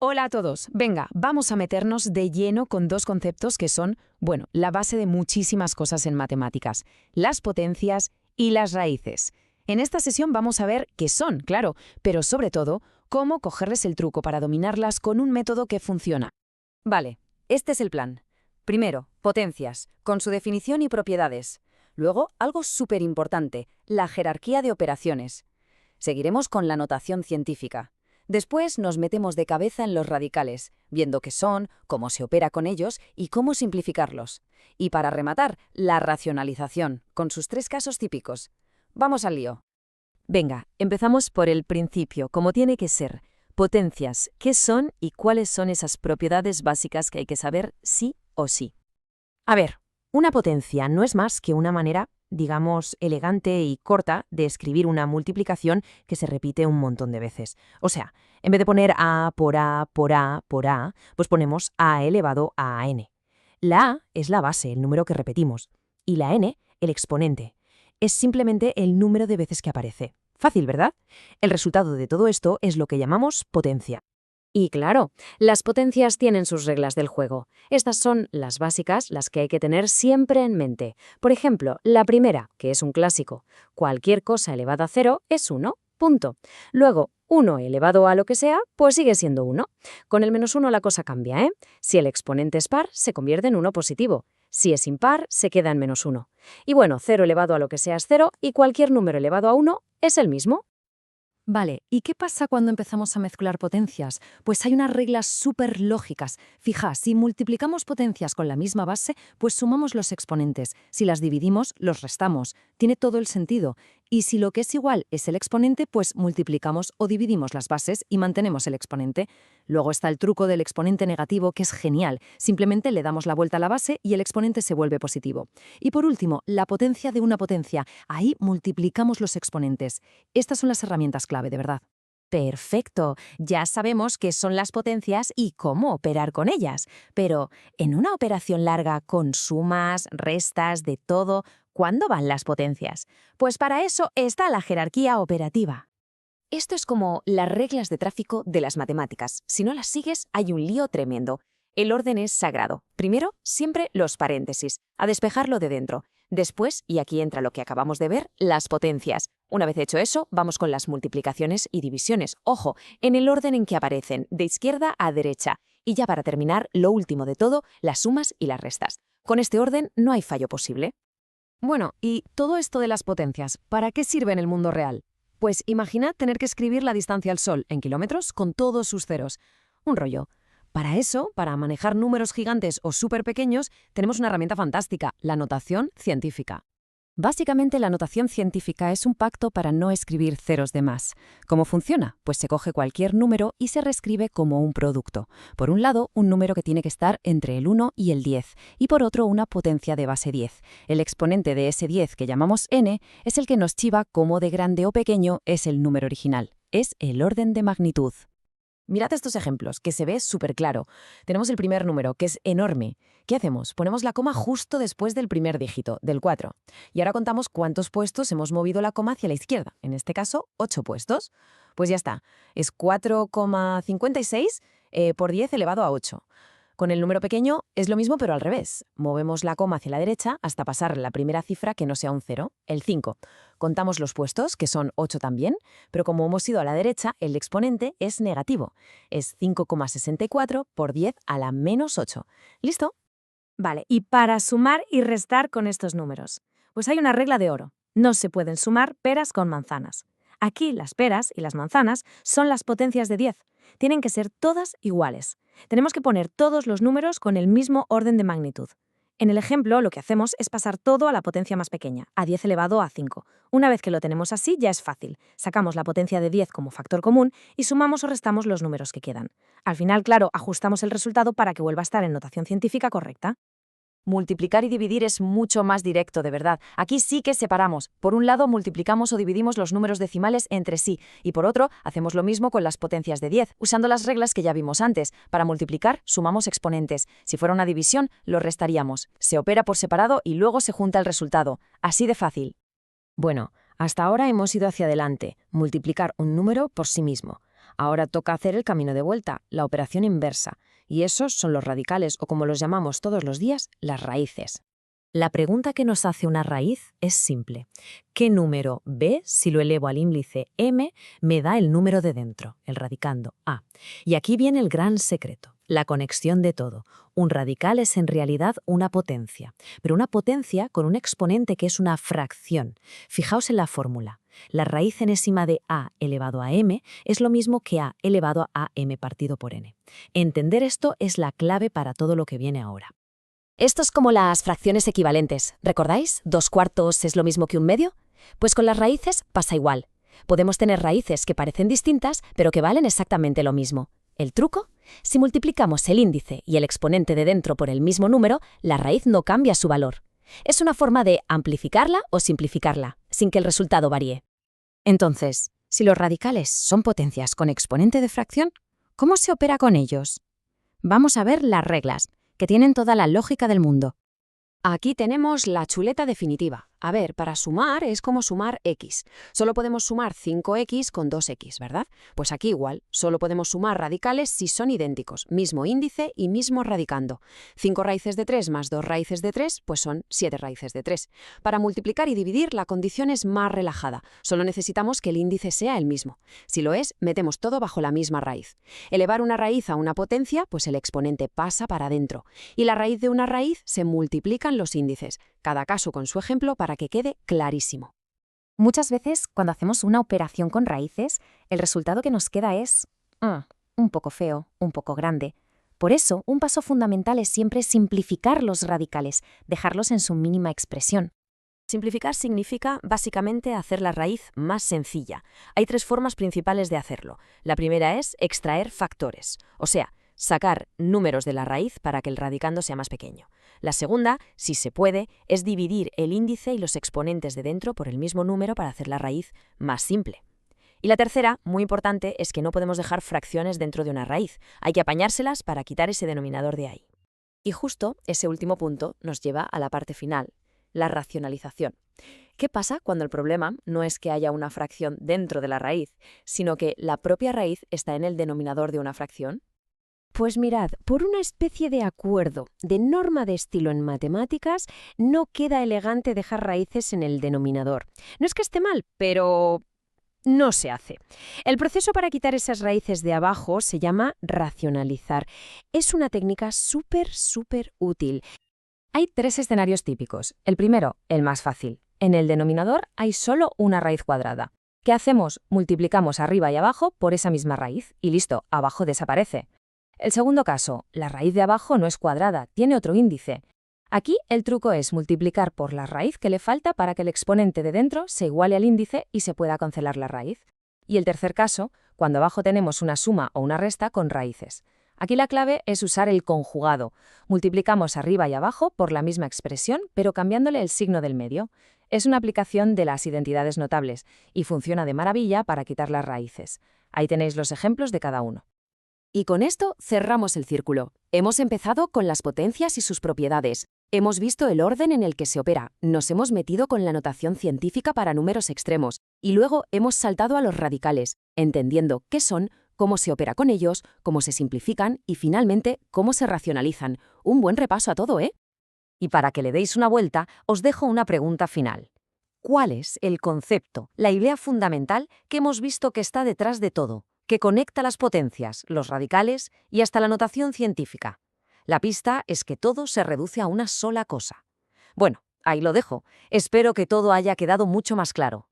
Hola a todos. Venga, vamos a meternos de lleno con dos conceptos que son, bueno, la base de muchísimas cosas en matemáticas, las potencias y las raíces. En esta sesión vamos a ver qué son, claro, pero sobre todo, cómo cogerles el truco para dominarlas con un método que funciona. Vale, este es el plan. Primero, potencias, con su definición y propiedades. Luego, algo súper importante, la jerarquía de operaciones. Seguiremos con la notación científica. Después nos metemos de cabeza en los radicales, viendo qué son, cómo se opera con ellos y cómo simplificarlos. Y para rematar, la racionalización, con sus tres casos típicos. Vamos al lío. Venga, empezamos por el principio, como tiene que ser. Potencias, ¿qué son y cuáles son esas propiedades básicas que hay que saber sí o sí? A ver, una potencia no es más que una manera, digamos, elegante y corta de escribir una multiplicación que se repite un montón de veces. O sea, en vez de poner a por a por a por a, pues ponemos a elevado a n. La a es la base, el número que repetimos, y la n, el exponente. Es simplemente el número de veces que aparece. Fácil, ¿verdad? El resultado de todo esto es lo que llamamos potencia. Y claro, las potencias tienen sus reglas del juego. Estas son las básicas, las que hay que tener siempre en mente. Por ejemplo, la primera, que es un clásico. Cualquier cosa elevada a 0 es 1, punto. Luego, 1 elevado a lo que sea, pues sigue siendo 1. Con el -1 la cosa cambia, ¿eh? Si el exponente es par, se convierte en 1 positivo. Si es impar, se queda en -1. Y bueno, 0 elevado a lo que sea es 0 y cualquier número elevado a 1 es el mismo. Vale, ¿y qué pasa cuando empezamos a mezclar potencias? Pues hay unas reglas súper lógicas. Fija, si multiplicamos potencias con la misma base, pues sumamos los exponentes. Si las dividimos, los restamos. Tiene todo el sentido. Y si lo que es igual es el exponente, pues multiplicamos o dividimos las bases y mantenemos el exponente. Luego está el truco del exponente negativo, que es genial. Simplemente le damos la vuelta a la base y el exponente se vuelve positivo. Y por último, la potencia de una potencia. Ahí multiplicamos los exponentes. Estas son las herramientas clave, de verdad. Perfecto, ya sabemos qué son las potencias y cómo operar con ellas. Pero, en una operación larga con sumas, restas, de todo, ¿cuándo van las potencias? Pues para eso está la jerarquía operativa. Esto es como las reglas de tráfico de las matemáticas. Si no las sigues, hay un lío tremendo. El orden es sagrado. Primero, siempre los paréntesis, a despejarlo de dentro. Después, y aquí entra lo que acabamos de ver, las potencias. Una vez hecho eso, vamos con las multiplicaciones y divisiones. Ojo, en el orden en que aparecen, de izquierda a derecha. Y ya para terminar, lo último de todo, las sumas y las restas. Con este orden no hay fallo posible. Bueno, y todo esto de las potencias, ¿para qué sirve en el mundo real? Pues imagina tener que escribir la distancia al Sol en kilómetros con todos sus ceros. Un rollo. Para eso, para manejar números gigantes o súper pequeños, tenemos una herramienta fantástica, la notación científica. Básicamente, la notación científica es un pacto para no escribir ceros de más. ¿Cómo funciona? Pues se coge cualquier número y se reescribe como un producto. Por un lado, un número que tiene que estar entre el 1 y el 10, y por otro, una potencia de base 10. El exponente de ese 10, que llamamos n, es el que nos chiva cómo de grande o pequeño es el número original. Es el orden de magnitud. Mirad estos ejemplos, que se ve súper claro. Tenemos el primer número, que es enorme. ¿Qué hacemos? Ponemos la coma justo después del primer dígito, del 4. Y ahora contamos cuántos puestos hemos movido la coma hacia la izquierda. En este caso, 8 puestos. Pues ya está. Es 4,56 por 10 elevado a 8. Con el número pequeño es lo mismo, pero al revés. Movemos la coma hacia la derecha hasta pasar la primera cifra que no sea un 0, el 5. Contamos los puestos, que son 8 también, pero como hemos ido a la derecha, el exponente es negativo. Es 5,64 por 10 a la menos 8. ¿Listo? Vale, y para sumar y restar con estos números, pues hay una regla de oro. No se pueden sumar peras con manzanas. Aquí las peras y las manzanas son las potencias de 10. Tienen que ser todas iguales. Tenemos que poner todos los números con el mismo orden de magnitud. En el ejemplo, lo que hacemos es pasar todo a la potencia más pequeña, a 10 elevado a 5. Una vez que lo tenemos así, ya es fácil. Sacamos la potencia de 10 como factor común y sumamos o restamos los números que quedan. Al final, claro, ajustamos el resultado para que vuelva a estar en notación científica correcta. Multiplicar y dividir es mucho más directo, de verdad. Aquí sí que separamos. Por un lado, multiplicamos o dividimos los números decimales entre sí, y por otro, hacemos lo mismo con las potencias de 10, usando las reglas que ya vimos antes. Para multiplicar, sumamos exponentes. Si fuera una división, lo restaríamos. Se opera por separado y luego se junta el resultado. Así de fácil. Bueno, hasta ahora hemos ido hacia adelante, multiplicar un número por sí mismo. Ahora toca hacer el camino de vuelta, la operación inversa. Y esos son los radicales, o como los llamamos todos los días, las raíces. La pregunta que nos hace una raíz es simple. ¿Qué número b, si lo elevo al índice m, me da el número de dentro, el radicando a? Y aquí viene el gran secreto, la conexión de todo. Un radical es en realidad una potencia, pero una potencia con un exponente que es una fracción. Fijaos en la fórmula. La raíz enésima de a elevado a m es lo mismo que a elevado a m partido por n. Entender esto es la clave para todo lo que viene ahora. Esto es como las fracciones equivalentes, ¿recordáis? 2/4 es lo mismo que 1/2. Pues con las raíces pasa igual. Podemos tener raíces que parecen distintas, pero que valen exactamente lo mismo. ¿El truco? Si multiplicamos el índice y el exponente de dentro por el mismo número, la raíz no cambia su valor. Es una forma de amplificarla o simplificarla, sin que el resultado varíe. Entonces, si los radicales son potencias con exponente de fracción, ¿cómo se opera con ellos? Vamos a ver las reglas, que tienen toda la lógica del mundo. Aquí tenemos la chuleta definitiva. A ver, para sumar es como sumar x. Solo podemos sumar 5x con 2x, ¿verdad? Pues aquí igual, solo podemos sumar radicales si son idénticos, mismo índice y mismo radicando. 5 raíces de 3 más 2 raíces de 3, pues son 7 raíces de 3. Para multiplicar y dividir, la condición es más relajada. Solo necesitamos que el índice sea el mismo. Si lo es, metemos todo bajo la misma raíz. Elevar una raíz a una potencia, pues el exponente pasa para adentro. Y la raíz de una raíz se multiplican los índices, cada caso con su ejemplo para que quede clarísimo. Muchas veces, cuando hacemos una operación con raíces, el resultado que nos queda es un poco feo, un poco grande. Por eso, un paso fundamental es siempre simplificar los radicales, dejarlos en su mínima expresión. Simplificar significa, básicamente, hacer la raíz más sencilla. Hay 3 formas principales de hacerlo. La primera es extraer factores, o sea, sacar números de la raíz para que el radicando sea más pequeño. La segunda, si se puede, es dividir el índice y los exponentes de dentro por el mismo número para hacer la raíz más simple. Y la tercera, muy importante, es que no podemos dejar fracciones dentro de una raíz. Hay que apañárselas para quitar ese denominador de ahí. Y justo ese último punto nos lleva a la parte final, la racionalización. ¿Qué pasa cuando el problema no es que haya una fracción dentro de la raíz, sino que la propia raíz está en el denominador de una fracción? Pues mirad, por una especie de acuerdo, de norma de estilo en matemáticas, no queda elegante dejar raíces en el denominador. No es que esté mal, pero no se hace. El proceso para quitar esas raíces de abajo se llama racionalizar. Es una técnica súper útil. Hay 3 escenarios típicos. El primero, el más fácil. En el denominador hay solo una raíz cuadrada. ¿Qué hacemos? Multiplicamos arriba y abajo por esa misma raíz y listo, abajo desaparece. El segundo caso, la raíz de abajo no es cuadrada, tiene otro índice. Aquí el truco es multiplicar por la raíz que le falta para que el exponente de dentro se iguale al índice y se pueda cancelar la raíz. Y el tercer caso, cuando abajo tenemos una suma o una resta con raíces. Aquí la clave es usar el conjugado. Multiplicamos arriba y abajo por la misma expresión, pero cambiándole el signo del medio. Es una aplicación de las identidades notables y funciona de maravilla para quitar las raíces. Ahí tenéis los ejemplos de cada uno. Y con esto cerramos el círculo. Hemos empezado con las potencias y sus propiedades. Hemos visto el orden en el que se opera, nos hemos metido con la notación científica para números extremos y luego hemos saltado a los radicales, entendiendo qué son, cómo se opera con ellos, cómo se simplifican y finalmente cómo se racionalizan. Un buen repaso a todo, ¿eh? Y para que le deis una vuelta, os dejo una pregunta final. ¿Cuál es el concepto, la idea fundamental que hemos visto que está detrás de todo, que conecta las potencias, los radicales y hasta la notación científica? La pista es que todo se reduce a una sola cosa. Bueno, ahí lo dejo. Espero que todo haya quedado mucho más claro.